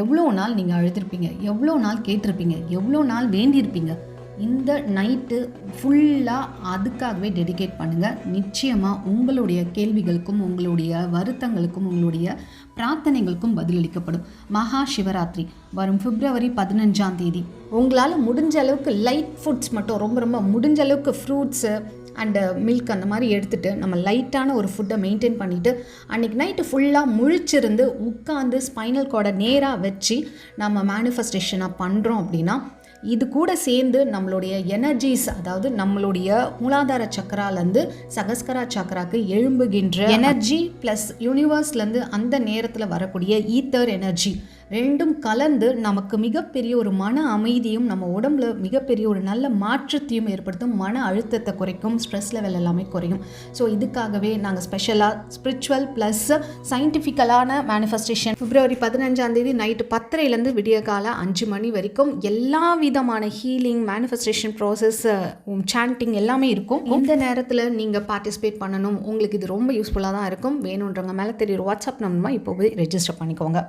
எவ்வளோ நாள் நீங்கள் அழுதுருப்பீங்க, எவ்வளோ நாள் கேட்டிருப்பீங்க, எவ்வளோ நாள் வேண்டியிருப்பீங்க. இந்த நைட்டு ஃபுல்லாக அதுக்காகவே டெடிகேட் பண்ணுங்கள். நிச்சயமாக உங்களுடைய கேள்விகளுக்கும் உங்களுடைய வருத்தங்களுக்கும் உங்களுடைய பிரார்த்தனைகளுக்கும் பதிலளிக்கப்படும். மகா சிவராத்திரி வரும் பிப்ரவரி 15ஆம் தேதி. உங்களால் முடிஞ்ச அளவுக்கு லைட் ஃபுட்ஸ் மட்டும் ரொம்ப முடிஞ்ச அளவுக்கு ஃப்ரூட்ஸு அண்டு மில்க் அந்த மாதிரி எடுத்துகிட்டு நம்ம லைட்டான ஒரு ஃபுட்டை மெயின்டைன் பண்ணிவிட்டு அன்றைக்கி நைட்டு ஃபுல்லாக முழிச்சிருந்து உட்காந்து ஸ்பைனல் கார்டை நேராக வச்சு நம்ம மேனிஃபெஸ்டேஷனாக பண்ணுறோம் அப்படின்னா இது கூட சேர்ந்து நம்மளுடைய எனர்ஜிஸ், அதாவது நம்மளுடைய மூலாதார சக்கராலேருந்து சகஸ்கரா சக்கராக்கு எழும்புகின்ற எனர்ஜி ப்ளஸ் யூனிவர்ஸ்லேருந்து அந்த நேரத்தில் வரக்கூடிய ஈத்தர் எனர்ஜி ரெண்டும் கலந்து நமக்கு மிகப்பெரிய ஒரு மன அமைதியும் நம்ம உடம்புல மிகப்பெரிய ஒரு நல்ல மாற்றத்தையும் ஏற்படுத்தும். மன அழுத்தத்தை குறைக்கும், ஸ்ட்ரெஸ் லெவல் எல்லாமே குறையும். ஸோ இதுக்காகவே நாங்கள் ஸ்பெஷலாக ஸ்பிரிச்சுவல் ப்ளஸ் சயின்டிஃபிக்கலான மேனிஃபெஸ்டேஷன் பிப்ரவரி 15ஆம் தேதி நைட்டு 10:30 விடிய கால 5 மணி வரைக்கும் எல்லா விதமான ஹீலிங், மேனிஃபெஸ்டேஷன் ப்ராசஸ், சாண்டிங் எல்லாமே இருக்கும். இந்த நேரத்தில் நீங்கள் பார்ட்டிசிபேட் பண்ணணும். உங்களுக்கு இது ரொம்ப யூஸ்ஃபுல்லாக தான் இருக்கும். வேணுன்றவங்க மேலே தெரியுற வாட்ஸ்அப் நம்பர் இப்போவே ரெஜிஸ்டர் பண்ணிக்கோங்க.